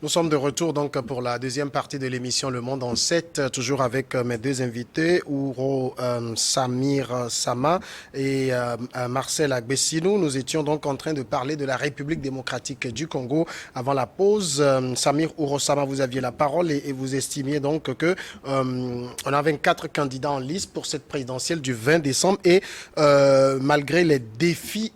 Nous sommes de retour donc pour la deuxième partie de l'émission Le Monde en 7, toujours avec mes deux invités, Ouro Samir Sama et Marcel Agbessinou. Nous étions donc en train de parler de la République démocratique du Congo. Avant la pause, Samir Ouro Sama, vous aviez la parole et vous estimiez donc que on a 24 candidats en liste pour cette présidentielle du 20 décembre et malgré les défis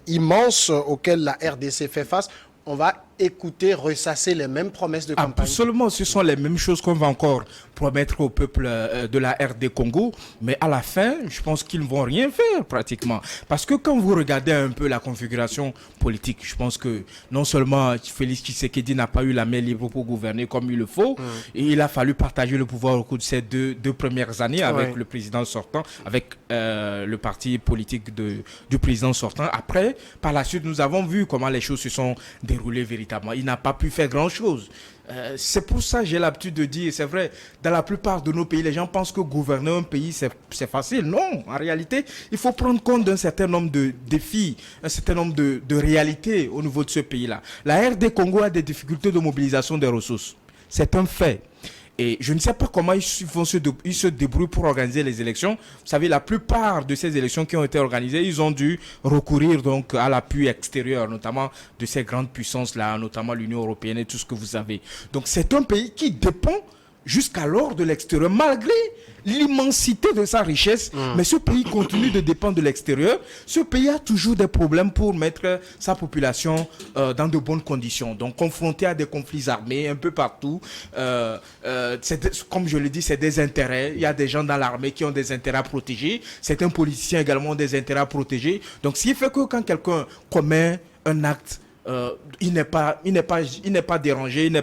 immenses auxquels la RDC fait face, on va écouter, ressasser les mêmes promesses de campagne. Absolument, ce sont les mêmes choses qu'on va encore promettre au peuple de la RD Congo, mais à la fin, je pense qu'ils ne vont rien faire pratiquement. Parce que quand vous regardez un peu la configuration politique, je pense que non seulement Félix Tshisekedi n'a pas eu la main libre pour gouverner comme il le faut, et il a fallu partager le pouvoir au cours de ces deux premières années avec le président sortant, avec le parti politique du président sortant. Après, par la suite, nous avons vu comment les choses se sont déroulées véritablement. Il n'a pas pu faire grand-chose. C'est pour ça que j'ai l'habitude de dire, c'est vrai, dans la plupart de nos pays, les gens pensent que gouverner un pays, c'est facile. Non, en réalité, il faut prendre compte d'un certain nombre de défis, un certain nombre de réalités au niveau de ce pays-là. La RD Congo a des difficultés de mobilisation des ressources. C'est un fait. Et je ne sais pas comment ils se débrouillent pour organiser les élections. Vous savez, la plupart de ces élections qui ont été organisées, ils ont dû recourir donc à l'appui extérieur, notamment de ces grandes puissances-là, notamment l'Union européenne et tout ce que vous avez. Donc c'est un pays qui dépend jusqu'alors de l'extérieur, malgré l'immensité de sa richesse, mais ce pays continue de dépendre de l'extérieur. Ce pays a toujours des problèmes pour mettre sa population dans de bonnes conditions. Donc, confronté à des conflits armés un peu partout, comme je le dis, c'est des intérêts. Il y a des gens dans l'armée qui ont des intérêts à protéger. Certains politiciens également ont des intérêts à protéger. Donc, ce qui fait que quand quelqu'un commet un acte, il n'est pas dérangé, il n'est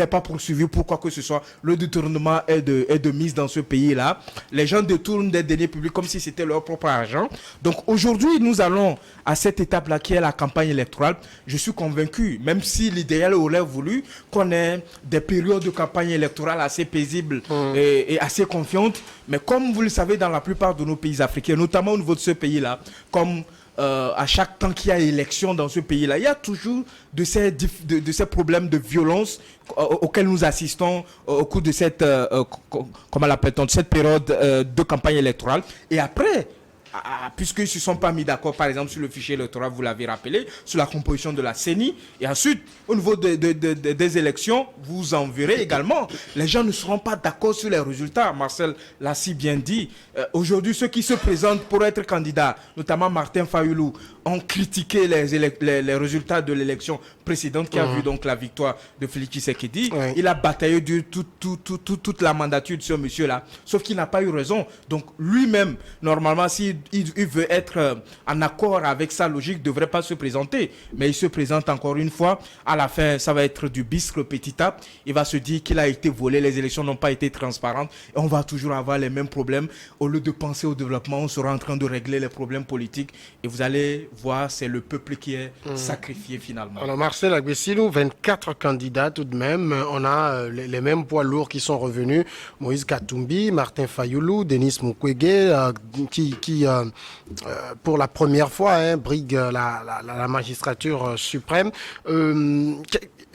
pas poursuivi pour quoi que ce soit. Le détournement est de mise dans ce pays-là. Les gens détournent des deniers publics comme si c'était leur propre argent. Donc aujourd'hui, nous allons à cette étape-là qui est la campagne électorale. Je suis convaincu, même si l'idéal aurait voulu qu'on ait des périodes de campagne électorale assez paisibles et assez confiantes. Mais comme vous le savez, dans la plupart de nos pays africains, notamment au niveau de ce pays-là, comme à chaque temps qu'il y a élection dans ce pays-là, il y a toujours de ces problèmes de violence auxquels nous assistons au cours de cette, comment l'appelle-t-on, de cette période de campagne électorale. Et après, puisqu'ils ne se sont pas mis d'accord, par exemple, sur le fichier électoral, vous l'avez rappelé, sur la composition de la CENI, et ensuite, au niveau des élections, vous en verrez également, les gens ne seront pas d'accord sur les résultats. Marcel l'a si bien dit. Aujourd'hui, ceux qui se présentent pour être candidats, notamment Martin Fayoulou, ont critiqué les résultats de l'élection précédente qui a vu donc la victoire de Félix Tshisekedi. Il a bataillé toute la mandature de ce monsieur-là, sauf qu'il n'a pas eu raison. Donc lui-même, normalement, s'il veut être en accord avec sa logique, ne devrait pas se présenter. Mais il se présente encore une fois. À la fin, ça va être du bisque petit A. Il va se dire qu'il a été volé, les élections n'ont pas été transparentes. Et on va toujours avoir les mêmes problèmes. Au lieu de penser au développement, on sera en train de régler les problèmes politiques. Et vous allez voir, c'est le peuple qui est sacrifié finalement. Alors Marcel Agbessinou, 24 candidats tout de même. On a les mêmes poids lourds qui sont revenus. Moïse Katumbi, Martin Fayoulou, Denis Mukwege, qui pour la première fois, brigue la magistrature suprême.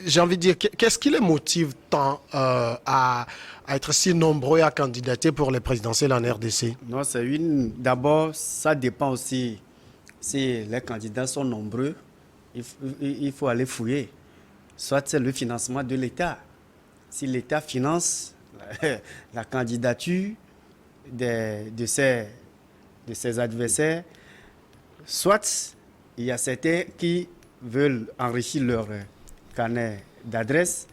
J'ai envie de dire, qu'est-ce qui les motive tant à être si nombreux à candidater pour les présidentielles en RDC? Non, d'abord, ça dépend aussi. Si les candidats sont nombreux, il faut aller fouiller. Soit c'est le financement de l'État. Si l'État finance la candidature de ses adversaires, soit il y a certains qui veulent enrichir leur carnet d'adresse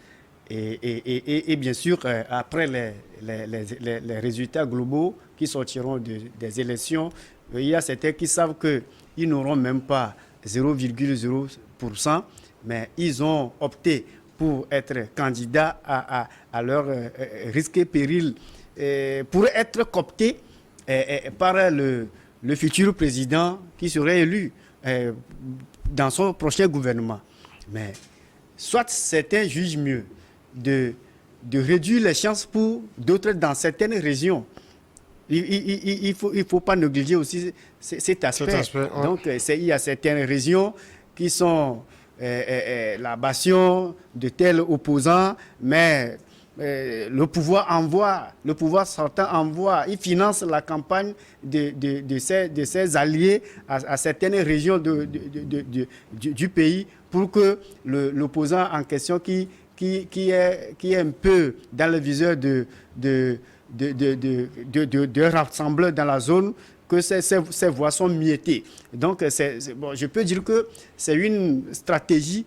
et bien sûr, après les résultats globaux qui sortiront des élections, il y a certains qui savent qu'ils n'auront même pas 0,0%, mais ils ont opté pour être candidats à leur risque et péril, pour être cooptés par le futur président qui serait élu dans son prochain gouvernement. Mais soit certains jugent mieux de réduire les chances pour d'autres dans certaines régions. Il faut pas négliger aussi cet aspect. Donc, il y a certaines régions qui sont la bastion de tel opposant, mais le pouvoir sortant envoie, il finance la campagne de ses alliés à certaines régions du pays pour que l'opposant en question qui est un peu dans le viseur de rassembleurs dans la zone, que ces voix sont miettées. Donc, bon, je peux dire que c'est une stratégie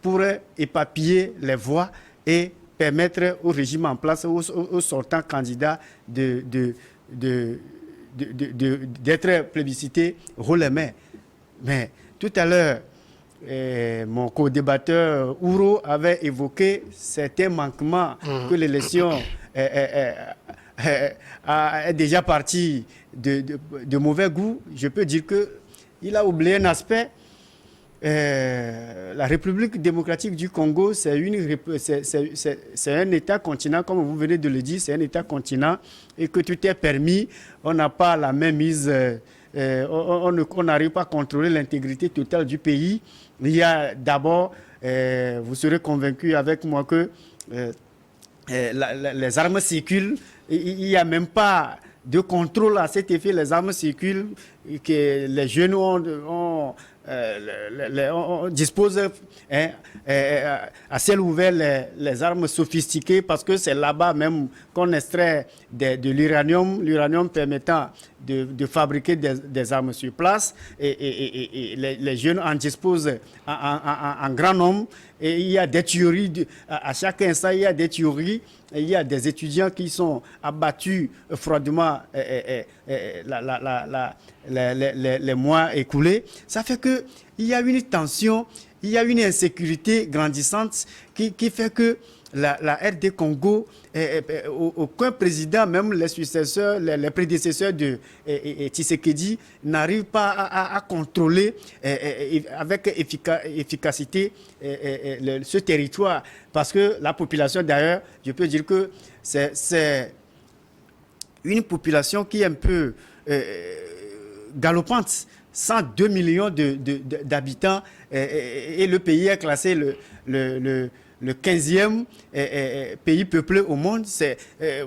pour éparpiller les voix et permettre au régime en place, aux sortants candidats d'être plébiscités haut les mains. Mais tout à l'heure, mon co-débatteur Ouro avait évoqué certains manquements que l'élection est déjà partie de mauvais goût. Je peux dire qu'il a oublié un aspect. La République démocratique du Congo, c'est un État-continent, comme vous venez de le dire, c'est un État-continent et que tout est permis. On n'a pas la même mise, on n'arrive pas à contrôler l'intégrité totale du pays. Il y a d'abord, vous serez convaincu avec moi que les armes circulent, il n'y a même pas de contrôle à cet effet, les armes circulent, que les jeunes on dispose à ciel ouvert les armes sophistiquées parce que c'est là-bas même qu'on extrait de l'uranium permettant de fabriquer des armes sur place et les jeunes en disposent en grand nombre et il y a des tueries, à chaque instant il y a des tueries, et il y a des étudiants qui sont abattus froidement les mois écoulés. Ça fait qu'il y a une tension, il y a une insécurité grandissante qui fait que la RD Congo, aucun président, même les successeurs, les prédécesseurs de Tshisekedi, n'arrivent pas à contrôler avec efficacité ce territoire. Parce que la population, d'ailleurs, je peux dire que c'est une population qui est un peu galopante. 102 millions d'habitants et le pays est classé le 15e pays peuplé au monde.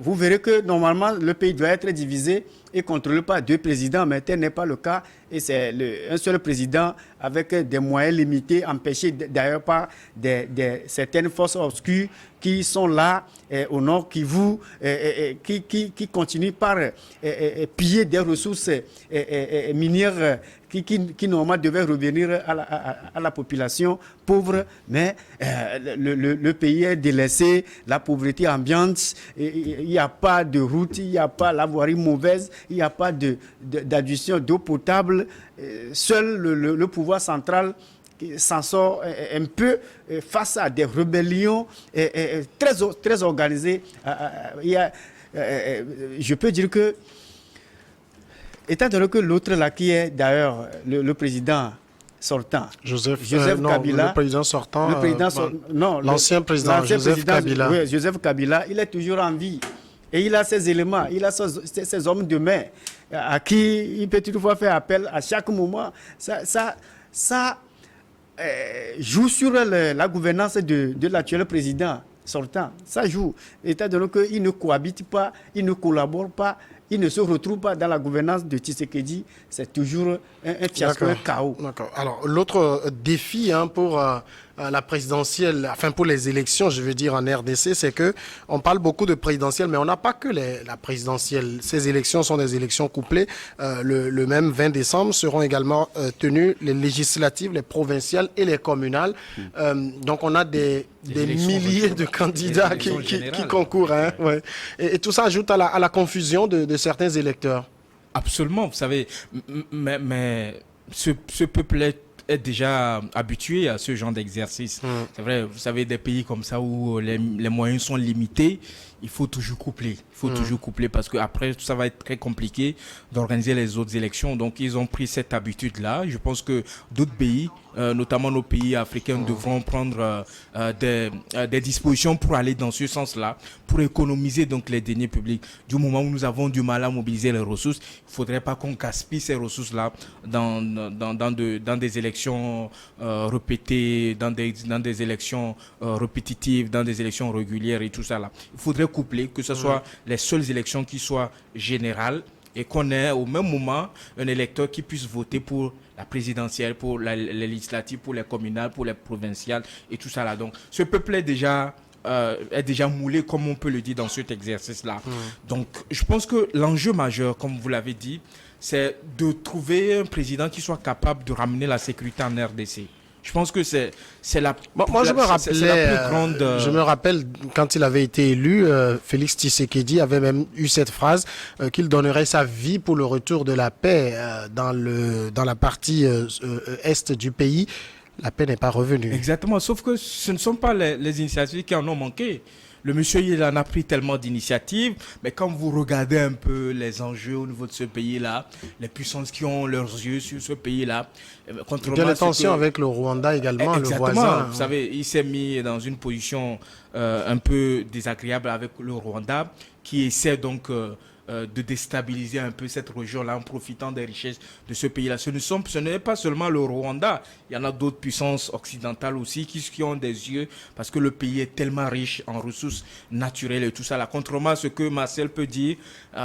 Vous verrez que normalement le pays doit être divisé et contrôlé par 2 présidents, mais tel n'est pas le cas. Et c'est un seul président avec des moyens limités, empêchés d'ailleurs par certaines forces obscures qui sont là au nord Kivu, qui continuent par piller des ressources minières qui normalement devaient revenir à la population pauvre, mais le pays est délaissé, la pauvreté ambiante, il n'y a pas de route, il n'y a pas la voirie mauvaise, il n'y a pas d'adduction d'eau potable. Seul le pouvoir central s'en sort un peu face à des rébellions très organisées. Je peux dire que, étant donné que l'autre là qui est d'ailleurs le président sortant, Joseph Kabila, le président sortant, l'ancien président Kabila. Oui, Joseph Kabila, il est toujours en vie. Et il a ses éléments, il a ses hommes de main à qui il peut toutefois faire appel à chaque moment. Ça joue sur la gouvernance de l'actuel président sortant. Ça joue. Étant donné qu'il ne cohabite pas, il ne collabore pas, il ne se retrouve pas dans la gouvernance de Tshisekedi, c'est toujours un fiasco, un chaos. D'accord. Alors, l'autre défi pour la présidentielle, enfin pour les élections, je veux dire en RDC, c'est que on parle beaucoup de présidentielle, mais on n'a pas que la présidentielle. Ces élections sont des élections couplées. Le même 20 décembre seront également tenues les législatives, les provinciales et les communales. Donc, on a des milliers de candidats qui concourent. Hein, ouais. Et tout ça ajoute à la confusion de certains électeurs. Absolument, vous savez, mais ce peuple est déjà habitué à ce genre d'exercice. C'est vrai, vous savez, des pays comme ça où les moyens sont limités, il faut toujours coupler. Il faut toujours coupler parce qu'après, ça va être très compliqué d'organiser les autres élections. Donc, ils ont pris cette habitude-là. Je pense que d'autres pays notamment nos pays africains, devront prendre des dispositions pour aller dans ce sens-là, pour économiser donc les deniers publics. Du moment où nous avons du mal à mobiliser les ressources, il ne faudrait pas qu'on gaspille ces ressources-là dans des élections répétées, dans des élections répétitives, dans des élections régulières et tout ça là. Il faudrait coupler, que ce soit les seules élections qui soient générales, et qu'on ait au même moment un électeur qui puisse voter pour la présidentielle, pour les législatives, pour les communales, pour les provinciales et tout ça là. Donc ce peuple est déjà moulé, comme on peut le dire dans cet exercice-là. Donc je pense que l'enjeu majeur, comme vous l'avez dit, c'est de trouver un président qui soit capable de ramener la sécurité en RDC. Je pense que c'est la, moi, je me rappelais, la plus grande... je me rappelle, quand il avait été élu, Félix Tshisekedi avait même eu cette phrase qu'il donnerait sa vie pour le retour de la paix dans la partie est du pays. La paix n'est pas revenue. Exactement, sauf que ce ne sont pas les initiatives qui en ont manqué. Le monsieur, il en a pris tellement d'initiatives, mais quand vous regardez un peu les enjeux au niveau de ce pays-là, les puissances qui ont leurs yeux sur ce pays-là, il y a des tensions avec le Rwanda également, exactement, le voisin. Vous savez, il s'est mis dans une position un peu désagréable avec le Rwanda, qui essaie donc de déstabiliser un peu cette région-là en profitant des richesses de ce pays-là. Ce n'est pas seulement le Rwanda, il y en a d'autres puissances occidentales aussi qui ont des yeux, parce que le pays est tellement riche en ressources naturelles et tout ça. Là, contrairement à ce que Marcel peut dire,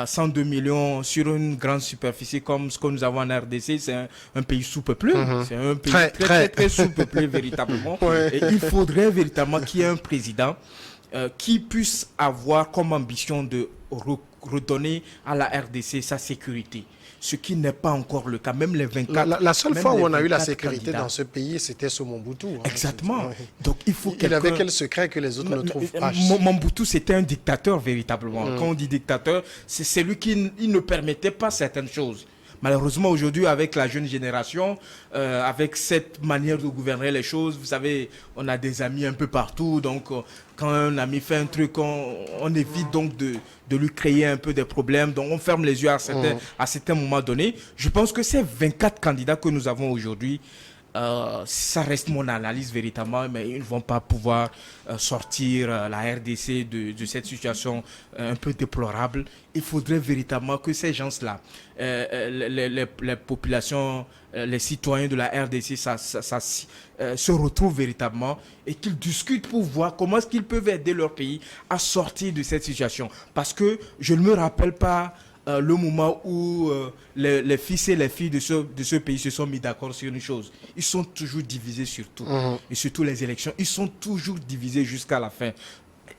102 millions sur une grande superficie comme ce que nous avons en RDC, c'est un pays sous-peuplé. C'est un pays très sous-peuplé véritablement. Et il faudrait véritablement qu'il y ait un président qui puisse avoir comme ambition de redonner à la RDC sa sécurité, ce qui n'est pas encore le cas. Même les 24... La seule fois où on a eu la sécurité dans ce pays, c'était sous Mobutu. Exactement. Donc il faut il avait quel secret que les autres ne trouvent pas? Mobutu, c'était un dictateur véritablement. Quand on dit dictateur, c'est celui qui ne permettait pas certaines choses. Malheureusement, aujourd'hui, avec la jeune génération, avec cette manière de gouverner les choses, vous savez, on a des amis un peu partout. Donc, quand un ami fait un truc, on évite donc de lui créer un peu des problèmes. Donc, on ferme les yeux à certains moments donnés. Je pense que ces 24 candidats que nous avons aujourd'hui, ça reste mon analyse véritablement, mais ils ne vont pas pouvoir sortir la RDC de cette situation un peu déplorable. Il faudrait véritablement que ces gens-là, les populations, les citoyens de la RDC, se retrouvent véritablement et qu'ils discutent pour voir comment est-ce qu'ils peuvent aider leur pays à sortir de cette situation. Parce que je ne me rappelle pas le moment où les fils et les filles de ce pays se sont mis d'accord sur une chose. Ils sont toujours divisés sur tout. Et surtout les élections, ils sont toujours divisés jusqu'à la fin.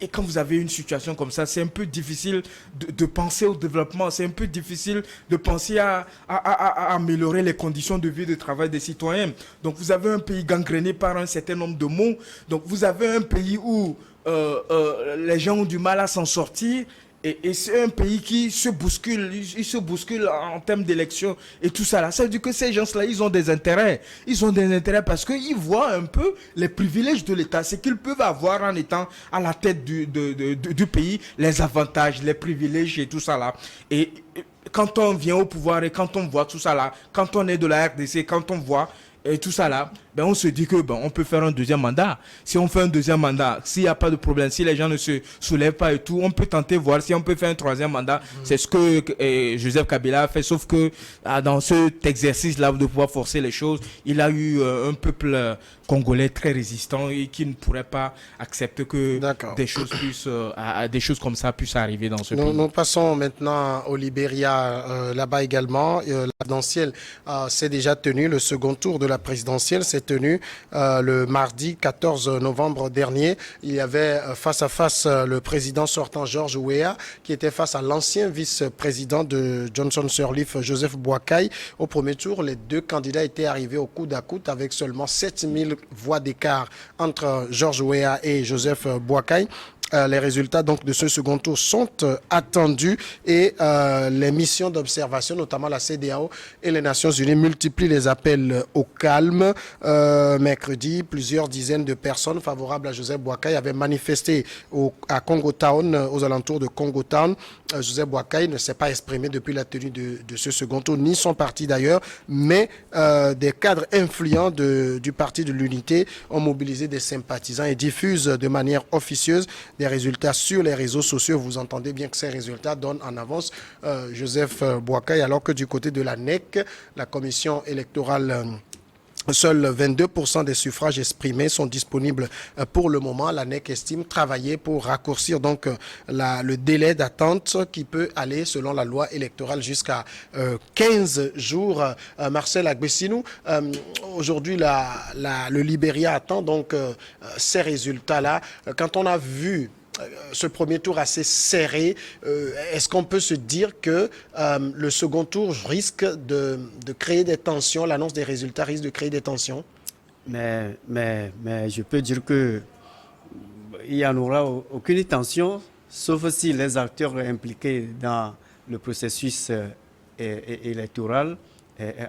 Et quand vous avez une situation comme ça, c'est un peu difficile de penser au développement, c'est un peu difficile de penser à améliorer les conditions de vie et de travail des citoyens. Donc vous avez un pays gangréné par un certain nombre de maux. Donc vous avez un pays où les gens ont du mal à s'en sortir. Et c'est un pays qui se bouscule, il se bouscule en termes d'élections et tout ça là. Ça veut dire que ces gens-là, ils ont des intérêts. Ils ont des intérêts parce qu'ils voient un peu les privilèges de l'État, ce qu'ils peuvent avoir en étant à la tête du pays, les avantages, les privilèges et tout ça là. Et quand on vient au pouvoir et quand on voit tout ça là, quand on est de la RDC, quand on voit et tout ça là, ben on se dit que on peut faire un deuxième mandat. Si on fait un deuxième mandat, s'il n'y a pas de problème, si les gens ne se soulèvent pas et tout, on peut tenter voir si on peut faire un troisième mandat. C'est ce que Joseph Kabila a fait, sauf que dans cet exercice-là de pouvoir forcer les choses, il a eu un peuple congolais très résistant et qui ne pourrait pas accepter que des choses comme ça puissent arriver dans ce pays. Nous passons maintenant au Libéria, là-bas également. La présidentielle s'est déjà tenue, le second tour de la présidentielle s'est tenu le mardi 14 novembre dernier. Il y avait face à face le président sortant George Weah qui était face à l'ancien vice-président de Johnson Sirleaf, Joseph Boakai. Au premier tour, les deux candidats étaient arrivés au coude à coude avec seulement 7000 voix d'écart entre George Weah et Joseph Boakai. les résultats donc de ce second tour sont attendus et les missions d'observation, notamment la CEDEAO et les Nations Unies, multiplient les appels au calme. Mercredi, plusieurs dizaines de personnes favorables à Joseph Boakai avaient manifesté à Congo Town, aux alentours de Congo Town. Joseph Boakai ne s'est pas exprimé depuis la tenue de ce second tour, ni son parti d'ailleurs, mais des cadres influents du Parti de l'Unité ont mobilisé des sympathisants et diffusent de manière officieuse des résultats sur les réseaux sociaux. Vous entendez bien que ces résultats donnent en avance Joseph Boakai, alors que du côté de la NEC, la commission électorale, seuls 22% des suffrages exprimés sont disponibles pour le moment. La NEC estime travailler pour raccourcir donc le délai d'attente qui peut aller, selon la loi électorale, jusqu'à 15 jours. Marcel Agbessinou, aujourd'hui, le Libéria attend donc ces résultats-là. Quand on a vu ce premier tour assez serré, est-ce qu'on peut se dire que le second tour risque de créer des tensions, l'annonce des résultats risque de créer des tensions? Mais je peux dire que il n'y en aura aucune tension, sauf si les acteurs impliqués dans le processus électoral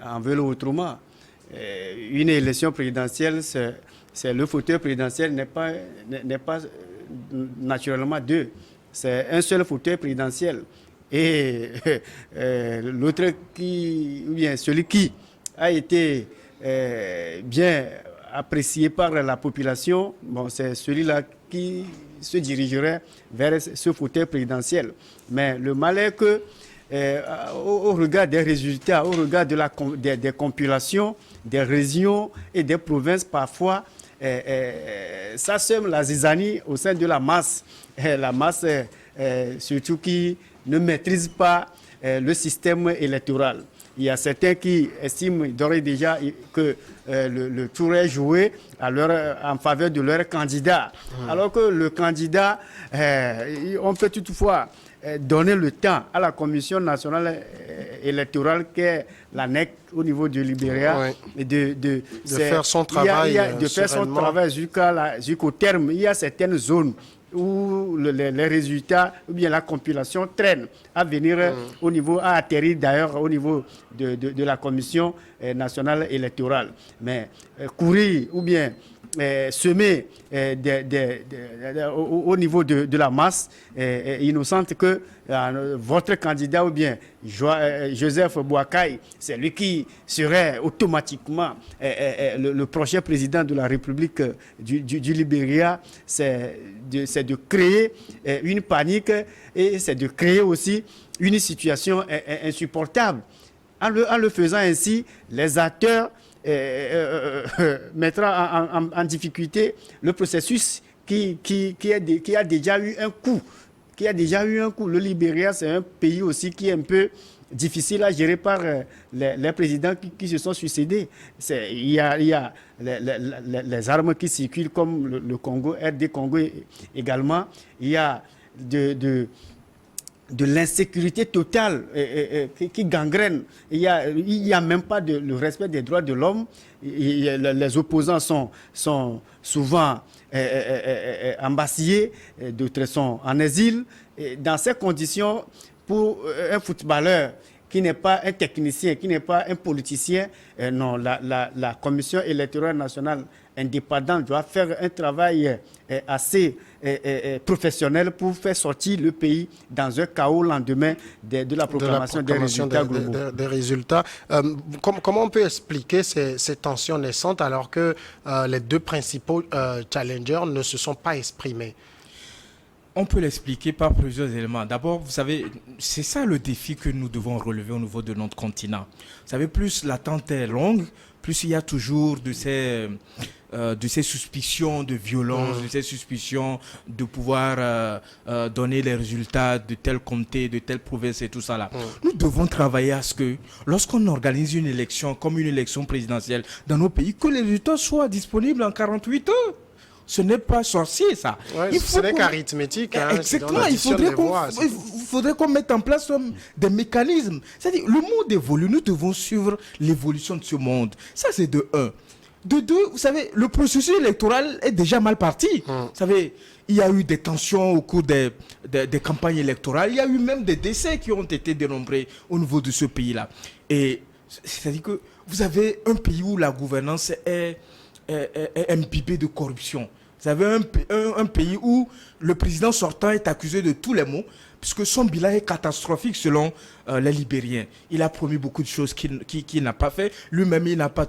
en veulent autrement. Une élection présidentielle, c'est le fauteuil présidentiel n'est pas naturellement deux. C'est un seul fauteuil présidentiel. Et l'autre ou bien celui qui a été bien apprécié par la population, bon, c'est celui-là qui se dirigerait vers ce fauteuil présidentiel. Mais le mal est que, au regard des résultats, au regard des compilations, des régions et des provinces, parfois, ça sème la zizanie au sein de la masse. La masse, surtout qui ne maîtrise pas le système électoral. Il y a certains qui estiment d'ores et déjà que le tour est joué en faveur de leur candidat. Alors que le candidat, on peut toutefois donner le temps à la Commission nationale électorale, qui est la NEC au niveau du Libéria, de faire son travail. De faire son travail jusqu'au terme. Il y a certaines zones où les résultats ou bien la compilation traîne à venir à atterrir d'ailleurs au niveau de la Commission nationale électorale. Mais courir ou bien semer au niveau de la masse innocente que votre candidat ou bien Joseph Boakai, c'est lui qui serait automatiquement le prochain président de la République du Libéria, c'est de créer une panique et c'est de créer aussi une situation insupportable. En le faisant ainsi, les acteurs mettra en difficulté le processus qui a déjà eu un coup. Le Libéria, c'est un pays aussi qui est un peu difficile à gérer par les présidents qui se sont succédés. Il y a les armes qui circulent comme le Congo, RD Congo également. Il y a de l'insécurité totale qui gangrène. Il y a même pas le respect des droits de l'homme. Les opposants sont souvent embasillés, d'autres sont en exil. Et dans ces conditions, pour un footballeur qui n'est pas un technicien, qui n'est pas un politicien, non, la Commission électorale nationale indépendante doit faire un travail assez professionnel pour faire sortir le pays dans un chaos le lendemain de la proclamation des résultats globaux. Des résultats. Comment on peut expliquer ces tensions naissantes alors que les deux principaux challengers ne se sont pas exprimés? On peut l'expliquer par plusieurs éléments. D'abord, vous savez, c'est ça le défi que nous devons relever au niveau de notre continent. Vous savez, plus l'attente est longue, plus il y a toujours de ces suspicions de violence, de ces suspicions de pouvoir donner les résultats de tel comté, de telle province et tout ça là. Nous devons travailler à ce que, lorsqu'on organise une élection comme une élection présidentielle dans nos pays, que les résultats soient disponibles en 48 heures. Ce n'est pas sorcier, ça. Ouais, ce n'est qu'arithmétique. Exactement. Il faudrait qu'on mette en place des mécanismes. C'est-à-dire, le monde évolue. Nous devons suivre l'évolution de ce monde. Ça, c'est de un. De deux, vous savez, le processus électoral est déjà mal parti. Vous savez, il y a eu des tensions au cours des campagnes électorales. Il y a eu même des décès qui ont été dénombrés au niveau de ce pays-là. Et c'est-à-dire que vous avez un pays où la gouvernance est imbibée de corruption. Vous avez un pays où le président sortant est accusé de tous les maux, puisque son bilan est catastrophique selon les Libériens. Il a promis beaucoup de choses qu'il n'a pas fait. Lui-même, il n'a pas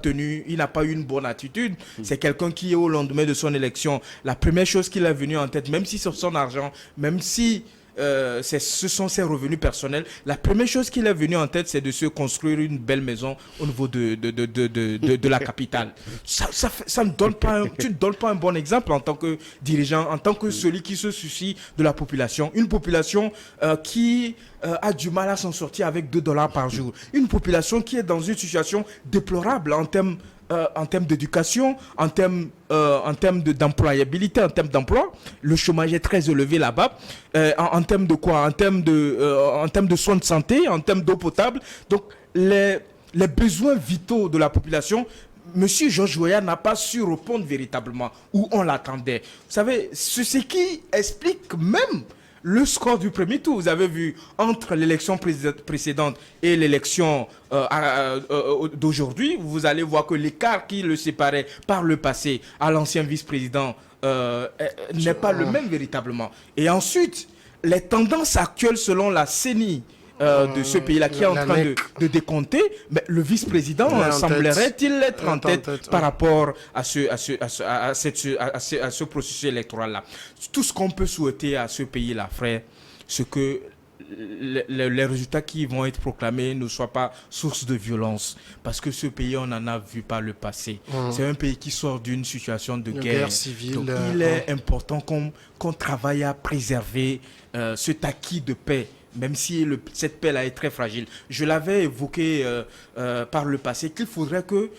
eu une bonne attitude. C'est quelqu'un qui, au lendemain de son élection, la première chose qu'il a venue en tête, même si c'est son argent, même si ce sont ses revenus personnels, la première chose qu'il est venu en tête, c'est de se construire une belle maison au niveau de la capitale. Ça ne donne pas tu ne donnes pas un bon exemple en tant que dirigeant, en tant que celui qui se soucie de la population. Une population qui a du mal à s'en sortir avec $2 par jour. Une population qui est dans une situation déplorable en termes d'éducation, en termes d'employabilité, en termes d'emploi. Le chômage est très élevé là-bas. En termes de quoi? En termes de soins de santé, en termes d'eau potable. Donc, les besoins vitaux de la population, Monsieur Georges Weah n'a pas su répondre véritablement où on l'attendait. Vous savez, c'est ce qui explique même le score du premier tour. Vous avez vu, entre l'élection précédente et l'élection d'aujourd'hui, vous allez voir que l'écart qui le séparait par le passé à l'ancien vice-président n'est pas le même véritablement. Et ensuite, les tendances actuelles selon la CENI de ce pays-là qui est en train de décompter, mais le vice-président semblerait-il être en tête par rapport à ce processus électoral-là. Tout ce qu'on peut souhaiter à ce pays-là, frère, c'est que les résultats qui vont être proclamés ne soient pas source de violence. Parce que ce pays, on en a vu par le passé. C'est un pays qui sort d'une situation de guerre civile. Donc, il est important qu'on travaille à préserver cet acquis de paix, même si cette paix-là est très fragile. Je l'avais évoqué par le passé, qu'il faudrait que,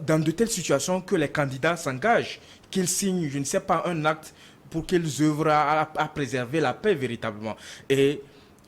dans de telles situations, que les candidats s'engagent, qu'ils signent, je ne sais pas, un acte pour qu'ils œuvrent à préserver la paix véritablement. Et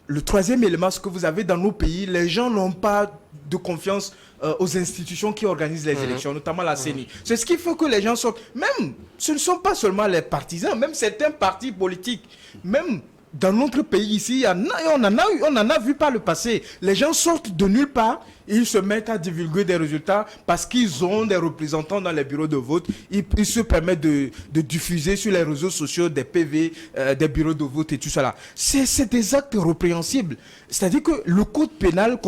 le troisième élément, ce que vous avez dans nos pays, les gens n'ont pas de confiance aux institutions qui organisent les élections, notamment la CENI. C'est ce qui fait que les gens sortent. Même, ce ne sont pas seulement les partisans, même certains partis politiques, même dans notre pays ici, on en a vu par le passé. Les gens sortent de nulle part, ils se mettent à divulguer des résultats parce qu'ils ont des représentants dans les bureaux de vote. Ils se permettent de diffuser sur les réseaux sociaux des PV, des bureaux de vote et tout cela. C'est des actes répréhensibles. C'est-à-dire que le code pénal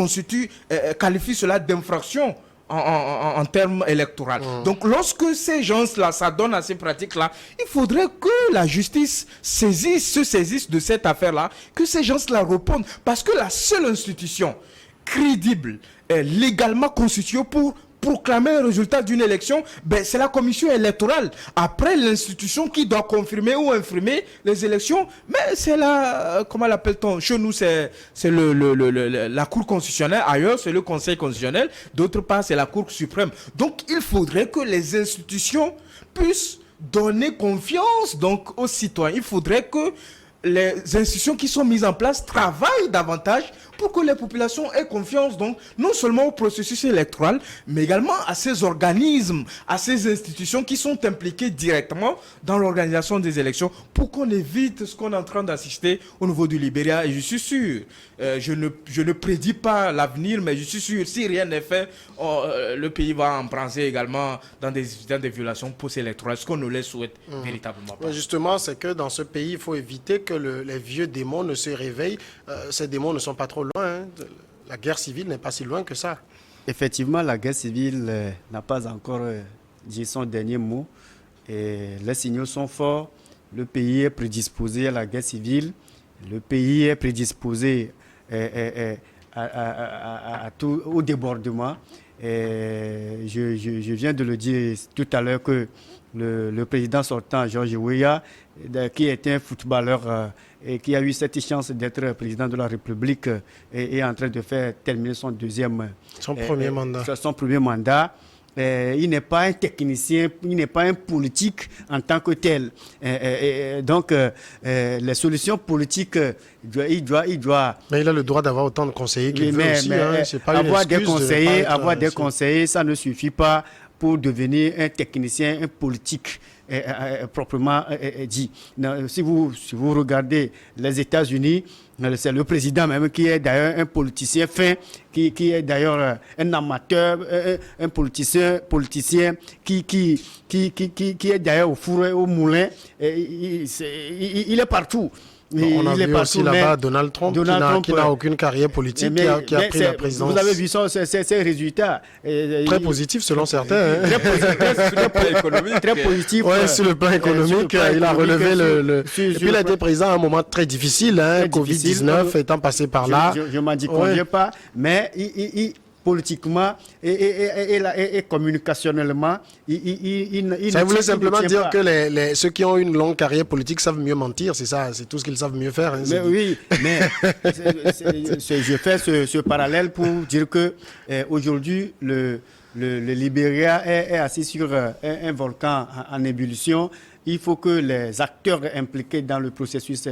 qualifie cela d'infraction en termes électoraux. Donc, lorsque ces gens-là s'adonnent à ces pratiques-là, il faudrait que la justice se saisisse de cette affaire-là, que ces gens-là répondent. Parce que la seule institution crédible, légalement constituée pour proclamer le résultat d'une élection, c'est la commission électorale. Après, l'institution qui doit confirmer ou infirmer les élections, mais c'est comment l'appelle-t-on? Chez nous, c'est la Cour constitutionnelle. Ailleurs, c'est le Conseil constitutionnel. D'autre part, c'est la Cour suprême. Donc, il faudrait que les institutions puissent donner confiance donc aux citoyens. Il faudrait que les institutions qui sont mises en place travaillent davantage pour que les populations aient confiance, donc, non seulement au processus électoral, mais également à ces organismes, à ces institutions qui sont impliquées directement dans l'organisation des élections, pour qu'on évite ce qu'on est en train d'assister au niveau du Libéria. Et je suis sûr, je ne prédis pas l'avenir, mais je suis sûr, si rien n'est fait, le pays va embrasser également dans des violations post-électorales, ce qu'on ne les souhaite véritablement pas. Justement, c'est que dans ce pays, il faut éviter que les vieux démons ne se réveillent. Ces démons ne sont pas trop loin. La guerre civile n'est pas si loin que ça. Effectivement, la guerre civile n'a pas encore dit son dernier mot. Et les signaux sont forts. Le pays est prédisposé à la guerre civile. Le pays est prédisposé à tout, au débordement. Et je viens de le dire tout à l'heure que le président sortant, Georges Weah, qui était un footballeur et qui a eu cette chance d'être président de la République, est en train de faire terminer son premier mandat. Il n'est pas un technicien, il n'est pas un politique en tant que tel. Donc, les solutions politiques, il doit... Mais il a le droit d'avoir autant de conseillers qu'il veut aussi. C'est pas avoir des conseillers, ça ne suffit pas pour devenir un technicien, un politique proprement dit. Si vous regardez les États-Unis, c'est le président même qui est d'ailleurs un politicien fin, qui est d'ailleurs un amateur, un politicien qui est d'ailleurs au four et au moulin. Il est partout. On a vu aussi là-bas Donald Trump qui n'a aucune carrière politique, qui a pris la présidence. Vous avez vu ses résultats. Très positifs selon certains. Très positif. Oui, sur le plan économique, il a relevé le... Et puis il a été président à un moment très difficile, Covid-19 étant passé par là. Je m'en dis qu'on ne vient pas, mais politiquement et communicationnellement, ça voulait simplement dire que ceux qui ont une longue carrière politique savent mieux mentir, c'est ça, c'est tout ce qu'ils savent mieux faire. Mais oui, mais je fais ce parallèle pour dire que aujourd'hui, le Libéria est assis sur un volcan en ébullition. Il faut que les acteurs impliqués dans le processus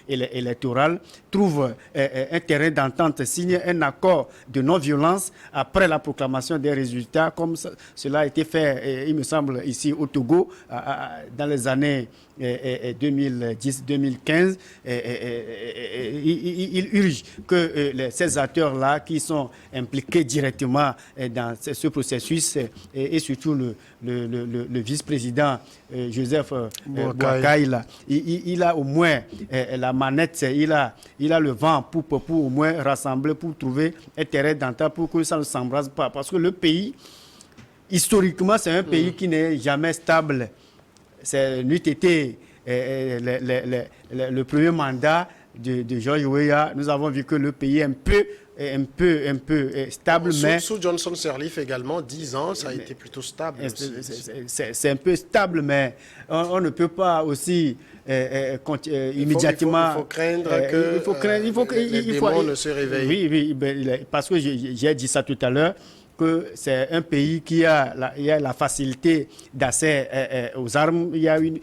électoral trouvent un terrain d'entente, signent un accord de non-violence après la proclamation des résultats, comme cela a été fait, il me semble, ici au Togo, dans les années 2010-2015. Il urge que ces acteurs-là qui sont impliqués directement dans ce processus, et surtout le vice-président Joseph Boakai, il a au moins la manette, il a le vent pour au moins rassembler, pour trouver un terrain d'entente pour que ça ne s'embrase pas. Parce que le pays, historiquement, c'est un pays qui n'est jamais stable. C'est n'eût été le premier mandat de George Weah. Nous avons vu que le pays est un peu stable, mais sous Johnson Sirleaf également 10 ans, ça a été plutôt stable. C'est un peu stable, mais on ne peut pas aussi immédiatement. Il faut craindre que les démons ne se réveillent. Oui, parce que j'ai dit ça tout à l'heure, que c'est un pays qui a la facilité d'accès aux armes. Il y a une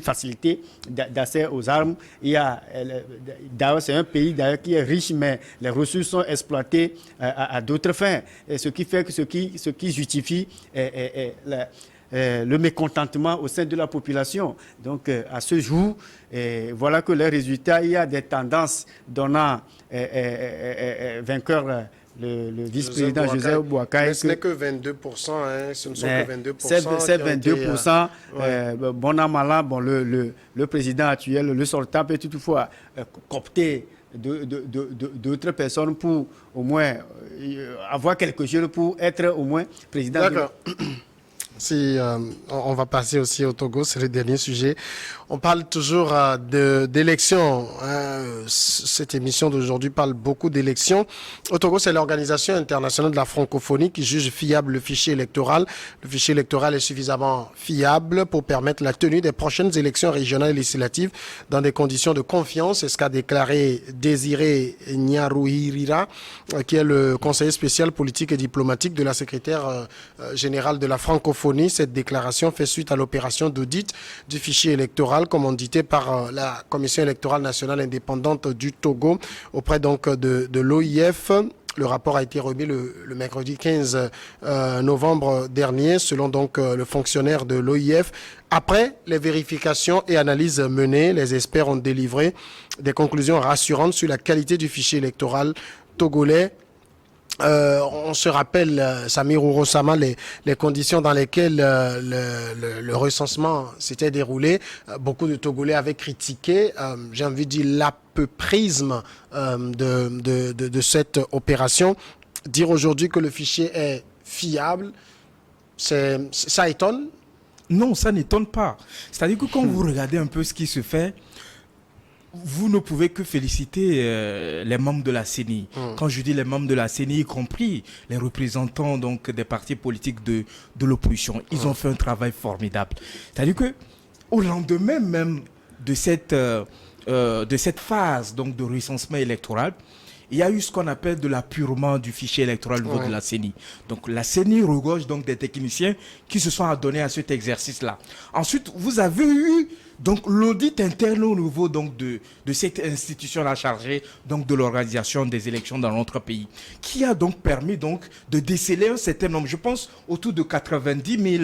facilité d'accès aux armes. D'ailleurs, c'est un pays qui est riche, mais les ressources sont exploitées à d'autres fins. Et ce qui fait que ce qui justifie le mécontentement au sein de la population. Donc, à ce jour, voilà que les résultats, il y a des tendances donnant vainqueur le vice-président Joseph Boakai. Ce n'est que 22%, ce ne sont que 22%. C'est 22%. Bon an, mal an, le président actuel, le sortant peut toutefois coopter d'autres personnes pour au moins avoir quelque chose pour être au moins président. D'accord. Si, on va passer aussi au Togo, c'est le dernier sujet. On parle toujours d'élections. Cette émission d'aujourd'hui parle beaucoup d'élections. Au Togo, c'est l'Organisation internationale de la francophonie qui juge fiable le fichier électoral. Le fichier électoral est suffisamment fiable pour permettre la tenue des prochaines élections régionales et législatives dans des conditions de confiance. C'est ce qu'a déclaré Désiré Nyaruhirira, qui est le conseiller spécial politique et diplomatique de la secrétaire générale de la francophonie. Cette déclaration fait suite à l'opération d'audit du fichier électoral commanditée par la Commission électorale nationale indépendante du Togo auprès donc de l'OIF. Le rapport a été remis le mercredi 15 novembre dernier, selon donc le fonctionnaire de l'OIF. Après les vérifications et analyses menées, les experts ont délivré des conclusions rassurantes sur la qualité du fichier électoral togolais. On se rappelle, Samir Ourosama, les conditions dans lesquelles le recensement s'était déroulé. Beaucoup de Togolais avaient critiqué, j'ai envie de dire, l'apeuprisme de cette opération. Dire aujourd'hui que le fichier est fiable, ça étonne? Non, ça n'étonne pas. C'est-à-dire que quand vous regardez un peu ce qui se fait, vous ne pouvez que féliciter les membres de la CENI. Quand je dis les membres de la CENI, y compris les représentants donc, des partis politiques de l'opposition, ils ont fait un travail formidable. C'est-à-dire qu'au lendemain même de cette phase donc, de recensement électoral, il y a eu ce qu'on appelle de l'appurement du fichier électoral au niveau de la CENI. Donc la CENI regorge donc des techniciens qui se sont adonnés à cet exercice-là. Ensuite, vous avez eu Donc l'audit interne au niveau donc de cette institution-là chargée donc de l'organisation des élections dans notre pays, qui a donc permis donc de déceler un certain nombre, je pense autour de 90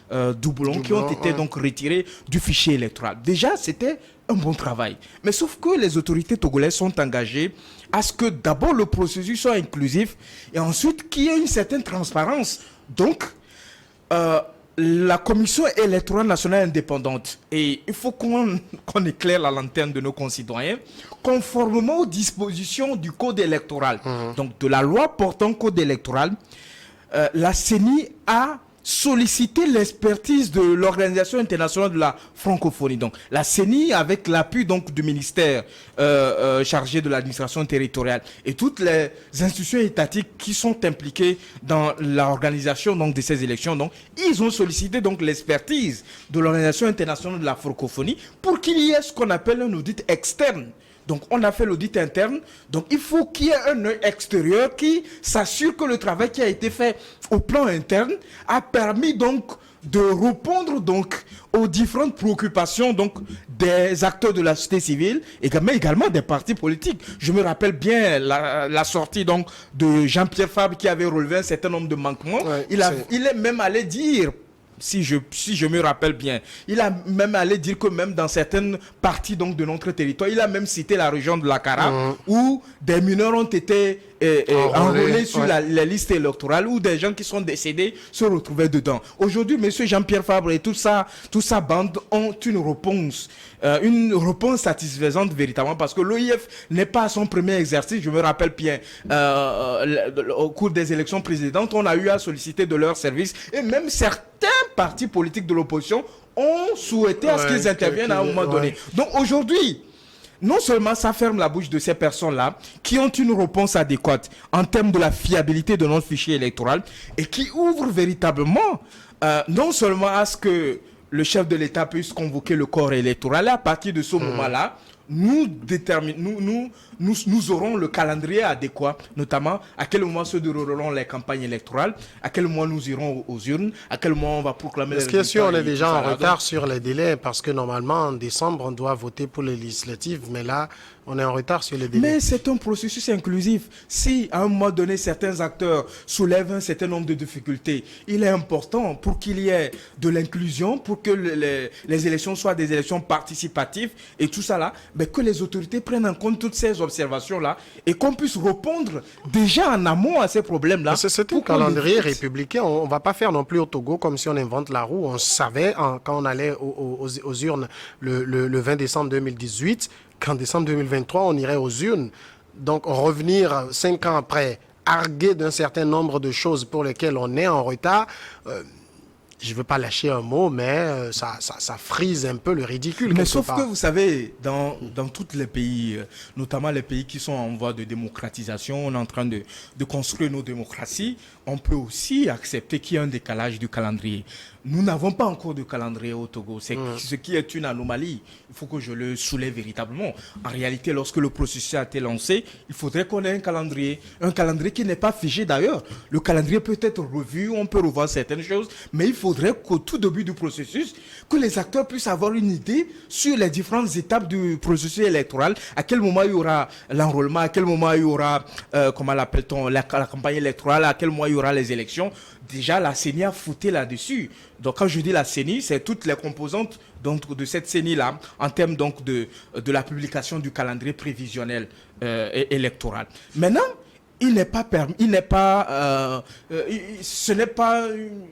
000 doublons qui ont été donc retirés du fichier électoral. Déjà, c'était un bon travail. Mais sauf que les autorités togolaises sont engagées à ce que d'abord le processus soit inclusif et ensuite qu'il y ait une certaine transparence. Donc, la commission électorale nationale indépendante, et il faut qu'on éclaire la lanterne de nos concitoyens, conformément aux dispositions du code électoral, donc de la loi portant code électoral, la CENI a sollicité l'expertise de l'Organisation internationale de la francophonie. Donc la CENI, avec l'appui donc du ministère chargé de l'administration territoriale et toutes les institutions étatiques qui sont impliquées dans l'organisation donc de ces élections, donc ils ont sollicité donc l'expertise de l'Organisation internationale de la francophonie pour qu'il y ait ce qu'on appelle un audit externe. Donc, on a fait l'audit interne. Donc, il faut qu'il y ait un œil extérieur qui s'assure que le travail qui a été fait au plan interne a permis donc de répondre donc aux différentes préoccupations donc des acteurs de la société civile et également des partis politiques. Je me rappelle bien la sortie donc de Jean-Pierre Fabre qui avait relevé un certain nombre de manquements. Ouais, il est même allé dire, si je me rappelle bien, il a même allé dire que même dans certaines parties donc de notre territoire, il a même cité la région de l'Akara où des mineurs ont été enrôlés sur la liste électorale, où des gens qui sont décédés se retrouvaient dedans. Aujourd'hui, M. Jean-Pierre Fabre et toute sa bande ont une réponse satisfaisante véritablement, parce que l'OIF n'est pas à son premier exercice. Je me rappelle bien, au cours des élections précédentes, on a eu à solliciter de leur service, et même certains partis politiques de l'opposition ont souhaité à ce qu'ils interviennent à un moment donné. Donc aujourd'hui, non seulement ça ferme la bouche de ces personnes-là qui ont une réponse adéquate en termes de la fiabilité de notre fichier électoral, et qui ouvre véritablement non seulement à ce que le chef de l'État puisse convoquer le corps électoral, et à partir de ce moment-là, nous aurons le calendrier adéquat, notamment à quel moment se dérouleront les campagnes électorales, à quel moment nous irons aux urnes, à quel moment on va proclamer les résultats. Est-ce que on est déjà en retard sur les délais, parce que normalement en décembre on doit voter pour les législatives, mais là on est en retard sur les délais. Mais c'est un processus inclusif. Si à un moment donné certains acteurs soulèvent un certain nombre de difficultés, il est important pour qu'il y ait de l'inclusion, pour que les élections soient des élections participatives et tout ça là, mais que les autorités prennent en compte toutes ces observations-là et qu'on puisse répondre déjà en amont à ces problèmes-là. C'est un calendrier républicain. On ne va pas faire non plus au Togo comme si on invente la roue. On savait quand on allait aux urnes le 20 décembre 2018 qu'en décembre 2023, on irait aux urnes. Donc revenir 5 ans après, arguer d'un certain nombre de choses pour lesquelles on est en retard, je ne veux pas lâcher un mot, mais ça frise un peu le ridicule. Mais sauf que vous savez, dans tous les pays, notamment les pays qui sont en voie de démocratisation, on est en train de construire nos démocraties, on peut aussi accepter qu'il y ait un décalage du calendrier. Nous n'avons pas encore de calendrier au Togo. C'est ce qui est une anomalie. Il faut que je le soulève véritablement. En réalité, lorsque le processus a été lancé, il faudrait qu'on ait un calendrier qui n'est pas figé d'ailleurs. Le calendrier peut être revu, on peut revoir certaines choses, mais il faudrait qu'au tout début du processus, que les acteurs puissent avoir une idée sur les différentes étapes du processus électoral, à quel moment il y aura l'enrôlement, à quel moment il y aura, comment l'appelle-t-on, la campagne électorale, à quel moment il y aura les élections. Déjà, la CENI a fouté là-dessus. Donc, quand je dis la CENI, c'est toutes les composantes donc, de cette CENI-là, en termes donc, de la publication du calendrier prévisionnel électoral. Maintenant, ce n'est pas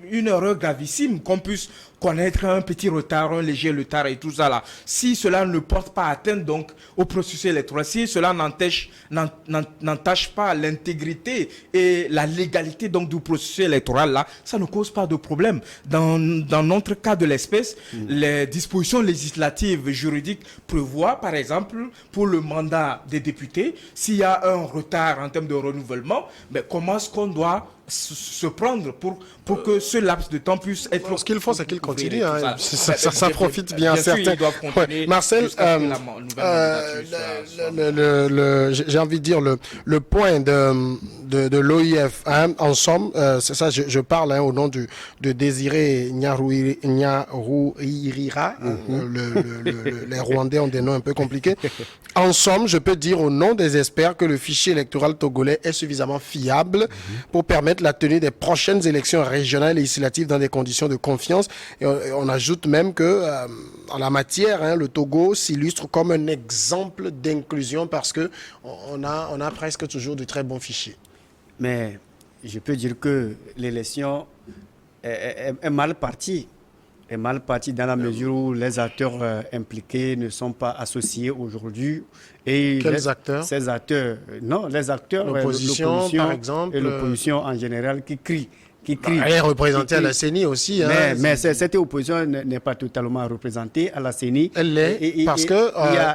une erreur gravissime qu'on puisse connaître un petit retard, un léger retard et tout ça là. Si cela ne porte pas atteinte donc au processus électoral, si cela n'entache pas l'intégrité et la légalité donc du processus électoral là, ça ne cause pas de problème. Dans notre cas de l'espèce, les dispositions législatives juridiques prévoient par exemple pour le mandat des députés, s'il y a un retard en termes de renouvellement, mais comment est-ce qu'on doit se prendre pour que ce laps de temps puisse être... Ce qu'ils font, c'est qu'ils continuent. Hein. Ça Bien profite bien à sûr, certains. ils doivent continuer Ouais. Marcel, jusqu'à ce que la nouvelle mandature j'ai envie de dire le point de l'OIF, hein, en somme, c'est ça, je parle au nom de Désiré Nyarouirira. Les Rwandais ont des noms un peu compliqués. En somme, je peux dire au nom des experts que le fichier électoral togolais est suffisamment fiable pour permettre la tenue des prochaines élections régionales et législatives dans des conditions de confiance. Et on ajoute même que en la matière, hein, le Togo s'illustre comme un exemple d'inclusion parce que on a presque toujours de très bons fichiers. Mais je peux dire que l'élection est mal partie. Est mal partie dans la mesure où les acteurs impliqués ne sont pas associés aujourd'hui. Et quels acteurs? Ces acteurs, non, les acteurs, l'opposition par exemple, et l'opposition en général qui crient. Elle est représentée à la CENI aussi. Mais cette opposition n'est pas totalement représentée à la CENI. Elle l'est parce qu'il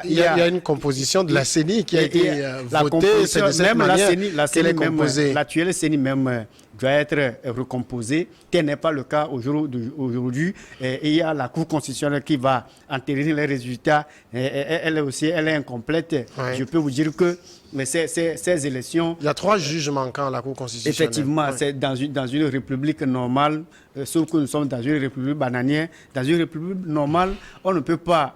y a une composition de la CENI qui a été votée. C'est de cette manière qu'elle est composée. L'actuelle CENI même doit être recomposée. Tel n'est pas le cas aujourd'hui. Et il y a la Cour constitutionnelle qui va entériner les résultats. Elle est incomplète. Ouais. Je peux vous dire que mais ces élections... Il y a 3 juges manquants à la Cour constitutionnelle. Effectivement, ouais. C'est dans une république normale, sauf que nous sommes dans une république bananière. Dans une république normale, on ne peut pas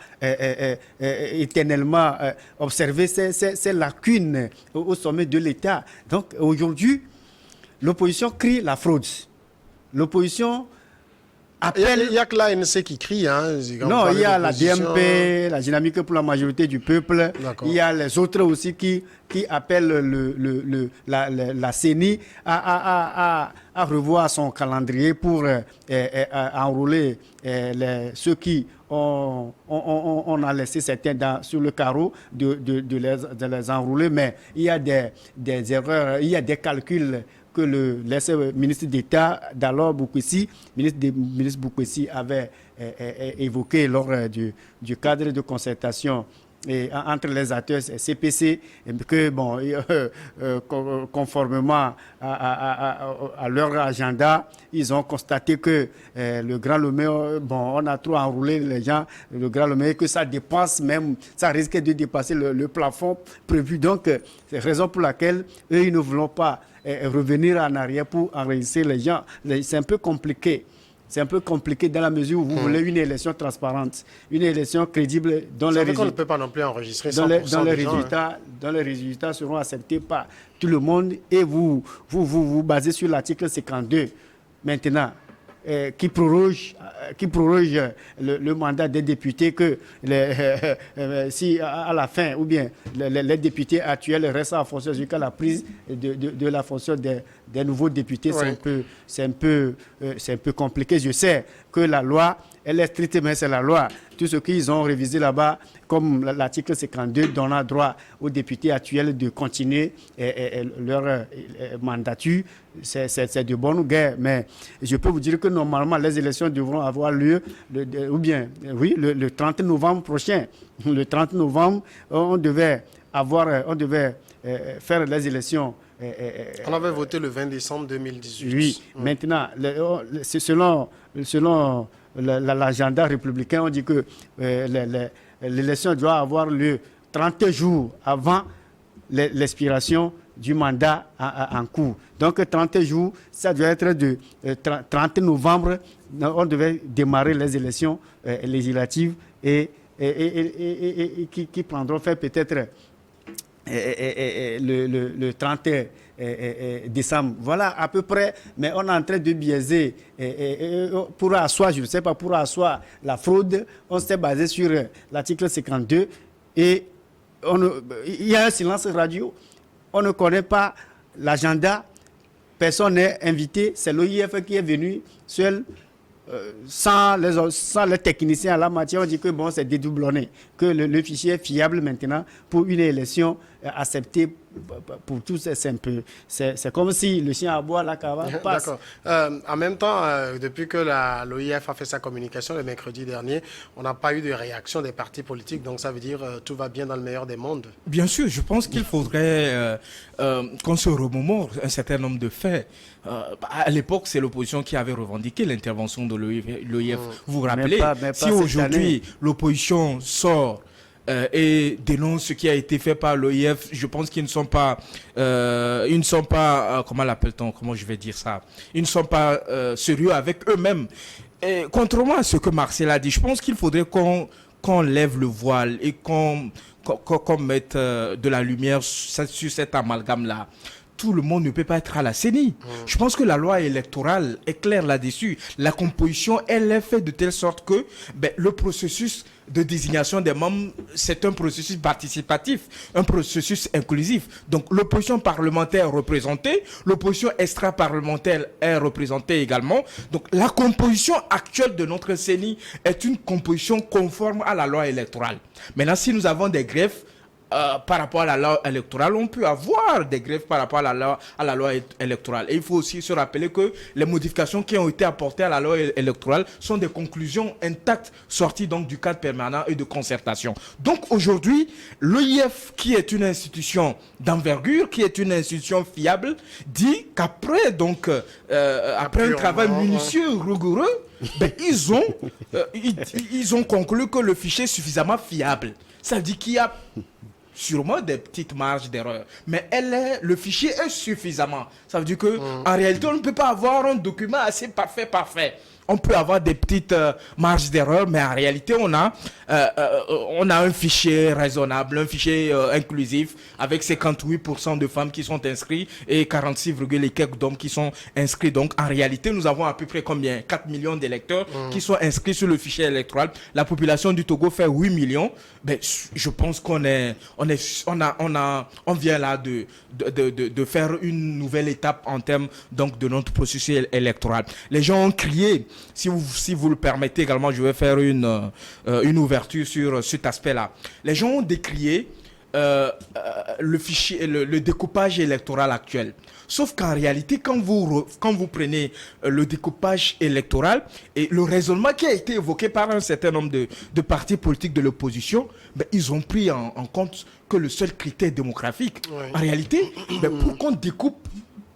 éternellement observer ces lacunes au sommet de l'État. Donc aujourd'hui, l'opposition crie la fraude. L'opposition... Il n'y a que l'ANC qui crie. Hein, non, il y a la DMP, la dynamique pour la majorité du peuple. Il y a les autres aussi qui appellent la CENI à revoir son calendrier pour enrôler ceux qui on a laissé certains sur le carreau de les enrôler. Mais il y a des erreurs, il y a des calculs que le ministre d'État d'alors Boukwesi, ministre Boukwesi avait évoqué lors du cadre de concertation entre les acteurs CPC, que bon, conformément à leur agenda, ils ont constaté que le Grand Lomé, on a trop enroulé les gens, le Grand Lomé, que ça dépasse même, ça risque de dépasser le plafond prévu. Donc, c'est la raison pour laquelle eux, ils ne voulons pas revenir en arrière pour enregistrer les gens. C'est un peu compliqué. C'est un peu compliqué dans la mesure où vous voulez une élection transparente, une élection crédible dont les résultats... qu'on ne peut pas non plus enregistrer 100% dont les résultats seront acceptés par tout le monde et vous basez sur l'article 52 maintenant qui proroge le mandat des députés que si à la fin ou bien les députés actuels restent en fonction jusqu'à la prise de la fonction des nouveaux députés, ouais. C'est un peu compliqué. Je sais que la loi, elle est stricte, mais c'est la loi. Tout ce qu'ils ont révisé là-bas, comme l'article 52, donnera droit aux députés actuels de continuer leur mandature. C'est de bonne guerre. Mais je peux vous dire que normalement, les élections devront avoir lieu le 30 novembre prochain. Le 30 novembre, on devait faire les élections. On avait voté le 20 décembre 2018. Oui, maintenant, selon l'agenda républicain, on dit que l'élection doit avoir lieu 30 jours avant l'expiration du mandat en cours. Donc 30 jours, ça doit être de 30 novembre, on devait démarrer les élections législatives et qui prendront fait peut-être le 30 décembre. Voilà à peu près, mais on est en train de biaiser pour asseoir, je ne sais pas, pour asseoir la fraude, on s'est basé sur l'article 52 et il y a un silence radio. On ne connaît pas l'agenda, personne n'est invité, c'est l'OIF qui est venu seul. Sans les techniciens à la matière, on dit que bon, c'est dédoublonné, que le fichier est fiable maintenant pour une élection accepté pour tous. C'est comme si le chien aboie, la cavale passe. D'accord. En même temps, depuis que l'OIF a fait sa communication le mercredi dernier, on n'a pas eu de réaction des partis politiques. Donc ça veut dire tout va bien dans le meilleur des mondes. Bien sûr, je pense qu'il faudrait qu'on se remémore un certain nombre de faits. À l'époque, c'est l'opposition qui avait revendiqué l'intervention de l'OIF. Vous vous rappelez, mais pas si aujourd'hui l'opposition sort et dénonce ce qui a été fait par l'OIF, je pense qu'ils ne sont pas, comment l'appelle-t-on, comment je vais dire ça, ils ne sont pas sérieux avec eux-mêmes. Et contrairement à ce que Marcel a dit, je pense qu'il faudrait qu'on lève le voile et qu'on mette de la lumière sur cet amalgame-là. Tout le monde ne peut pas être à la CENI. Je pense que la loi électorale est claire là-dessus. La composition, elle est faite de telle sorte que le processus de désignation des membres, c'est un processus participatif, un processus inclusif. Donc l'opposition parlementaire représentée, l'opposition extra-parlementaire est représentée également. Donc la composition actuelle de notre CENI est une composition conforme à la loi électorale. Maintenant, si nous avons des greffes, par rapport à la loi électorale, on peut avoir des greffes par rapport à la loi électorale. Et il faut aussi se rappeler que les modifications qui ont été apportées à la loi électorale sont des conclusions intactes sorties donc du cadre permanent et de concertation. Donc aujourd'hui, l'OIF, qui est une institution d'envergure, qui est une institution fiable, dit qu'après après un travail minutieux, rigoureux, ils ont conclu que le fichier est suffisamment fiable. Ça veut dire qu'il y a sûrement des petites marges d'erreur, mais le fichier est suffisamment. Ça veut dire que en réalité, on ne peut pas avoir un document assez parfait. On peut avoir des petites marges d'erreur, mais en réalité, on a un fichier raisonnable, un fichier inclusif, avec 58% de femmes qui sont inscrites et 46, et quelques d'hommes qui sont inscrits. Donc, en réalité, nous avons à peu près combien? 4 millions d'électeurs qui sont inscrits sur le fichier électoral. La population du Togo fait 8 millions. Ben, je pense on vient là de faire une nouvelle étape en termes donc de notre processus électoral. Les gens ont crié. Si vous le permettez également, je vais faire une ouverture sur cet aspect-là. Les gens ont décrié le fichier, le découpage électoral actuel. Sauf qu'en réalité, quand vous prenez le découpage électoral et le raisonnement qui a été évoqué par un certain nombre de partis politiques de l'opposition, ils ont pris en compte que le seul critère démographique. Oui. En réalité,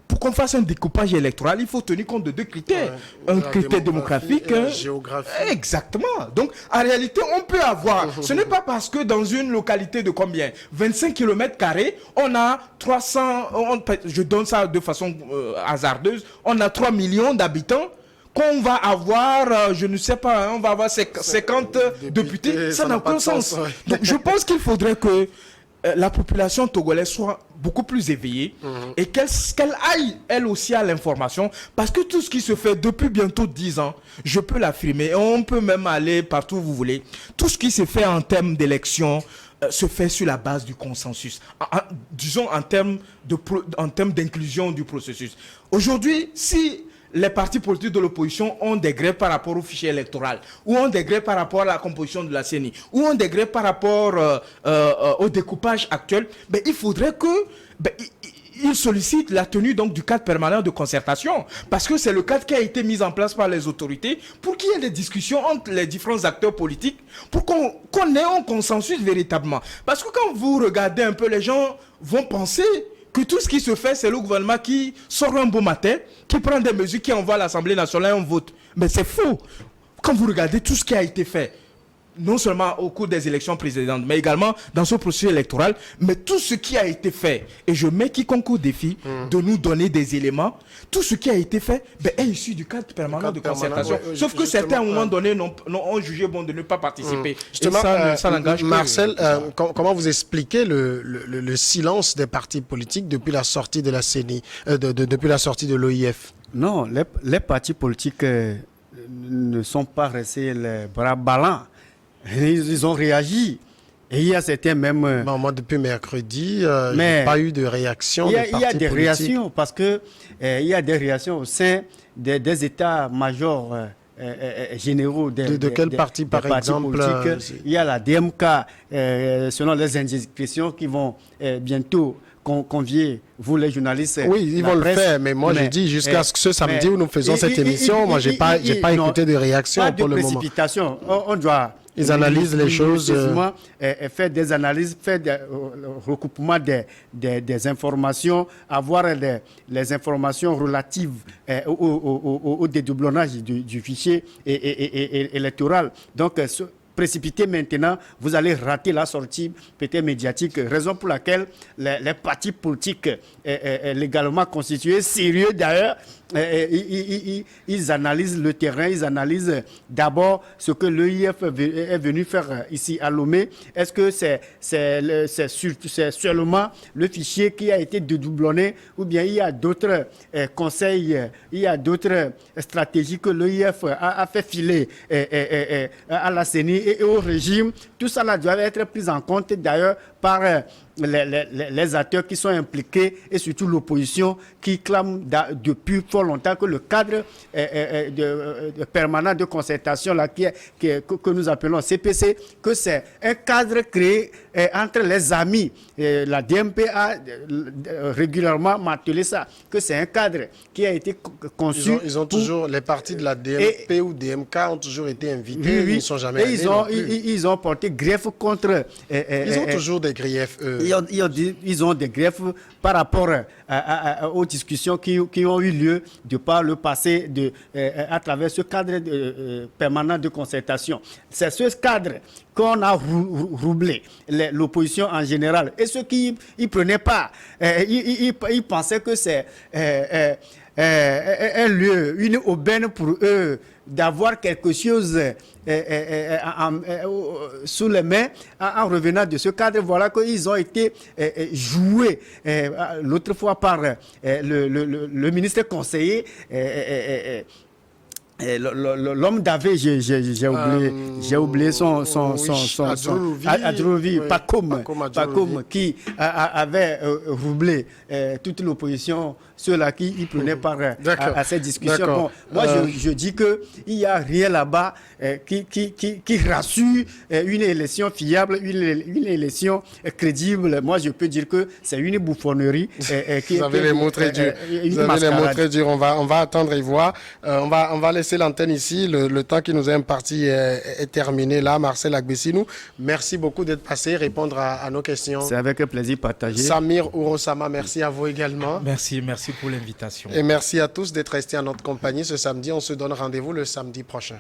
pour qu'on fasse un découpage électoral, il faut tenir compte de deux critères. Ouais, un critère démographique. Et la géographie. Exactement. Donc, en réalité, on peut avoir... Ce n'est pas parce que dans une localité de combien 25 km², on a 300... je donne ça de façon hasardeuse. On a 3 millions d'habitants qu'on va avoir, je ne sais pas, on va avoir 50 députés. Ça n'a aucun sens. Ouais. Donc, je pense qu'il faudrait que la population togolaise soit beaucoup plus éveillée et qu'elle aille elle aussi à l'information, parce que tout ce qui se fait depuis bientôt 10 ans, je peux l'affirmer, on peut même aller partout où vous voulez, tout ce qui se fait en termes d'élection se fait sur la base du consensus, disons en termes d'inclusion du processus. Aujourd'hui, si les partis politiques de l'opposition ont des grèves par rapport au fichier électoral, ou ont des grèves par rapport à la composition de la CENI, ou ont des grèves par rapport au découpage actuel, il faudrait qu'ils sollicitent la tenue donc, du cadre permanent de concertation, parce que c'est le cadre qui a été mis en place par les autorités pour qu'il y ait des discussions entre les différents acteurs politiques, pour qu'on ait un consensus véritablement. Parce que quand vous regardez un peu, les gens vont penser que tout ce qui se fait, c'est le gouvernement qui sort un beau matin, qui prend des mesures, qui envoie à l'Assemblée nationale et on vote. Mais c'est faux. Quand vous regardez tout ce qui a été fait, non seulement au cours des élections précédentes, mais également dans ce processus électoral, mais tout ce qui a été fait, et je mets quiconque au défi de nous donner des éléments, tout ce qui a été fait est issu du cadre permanent de concertation. Sauf que certains, à un moment donné, ont jugé bon de ne pas participer. Justement, ça n'engage Marcel, comment vous expliquez le silence des partis politiques depuis la sortie de la CENI, depuis la sortie de l'OIF? Non, les partis politiques ne sont pas restés les bras ballants. Ils ont réagi. Et il y a certains même... moi, depuis mercredi, il n'y a pas eu de réaction des partis politiques. Il y a des réactions, parce que il y a des réactions au sein des états-majors généraux de quel parti, par partis exemple politiques. Il y a la DMK, selon les indiscrétions qui vont bientôt convier, vous les journalistes. Oui, ils vont le faire, mais moi je dis jusqu'à ce samedi où nous faisons cette émission, moi j'ai pas écouté de réaction pour le moment. Pas de précipitation, on doit... Ils analysent les choses. Faire des analyses, faire des recoupements des informations, avoir les informations relatives au dédoublonnage du fichier électoral. Donc, précipiter maintenant, vous allez rater la sortie peut-être médiatique, raison pour laquelle les partis politiques légalement constitués, sérieux d'ailleurs, ils analysent le terrain, ils analysent d'abord ce que l'EIF est venu faire ici à Lomé. Est-ce que c'est seulement le fichier qui a été dédoublonné ou bien il y a d'autres conseils, il y a d'autres stratégies que l'EIF a fait filer à la CENI et au régime. Tout ça là doit être pris en compte d'ailleurs par les acteurs qui sont impliqués et surtout l'opposition qui clame depuis fort longtemps que le cadre permanent de concertation là, que nous appelons CPC, que c'est un cadre créé entre les amis. La DMP a régulièrement martelé ça, que c'est un cadre qui a été conçu. Ils ont toujours, les partis de la DMP ou DMK ont toujours été invités, oui, ils ne sont jamais allés. Ils ont porté greffe contre... ils ont toujours des griefs, eux. Ils ont des greffes par rapport aux discussions qui ont eu lieu de par le passé à travers ce cadre permanent de concertation. C'est ce cadre qu'on a roublé, l'opposition en général. Et ceux qui n'y prenaient pas, ils pensaient que c'est un lieu, une aubaine pour eux d'avoir quelque chose sous les mains en revenant de ce cadre. Voilà qu'ils ont été joués l'autre fois par le ministre conseiller. L'homme d'Avé, j'ai oublié son Adjourouvi, Pacôme, qui avait roublé toute l'opposition, ceux-là qui y prenaient part à cette discussion. Bon, moi, je dis qu'il n'y a rien là-bas qui rassure une élection fiable, une élection crédible. Moi, je peux dire que c'est une bouffonnerie. Vous avez les mots très durs. On va attendre et voir. On va laisser l'antenne ici. Le temps qui nous est imparti est terminé là. Marcel Agbessinou, merci beaucoup d'être passé, répondre à nos questions. C'est avec un plaisir partagé. Samir Ourosama, merci à vous également. Merci pour l'invitation. Et merci à tous d'être restés en notre compagnie ce samedi. On se donne rendez-vous le samedi prochain.